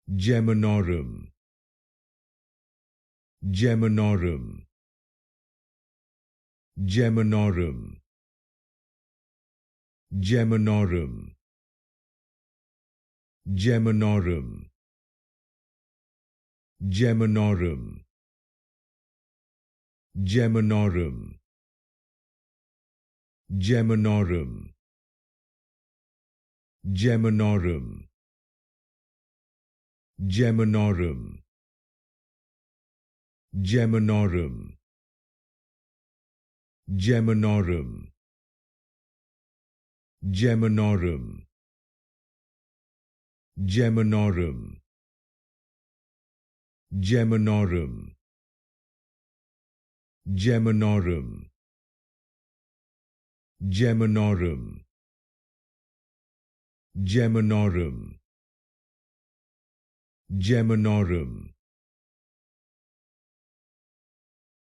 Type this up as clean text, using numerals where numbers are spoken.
Geminorum, Geminorum, Geminorum, Geminorum, Geminorum, Geminorum, Geminorum, Geminorum, Geminorum, Geminorum, Geminorum, Geminorum, Geminorum, Geminorum, Geminorum, Geminorum, Geminorum, Geminorum, Geminorum,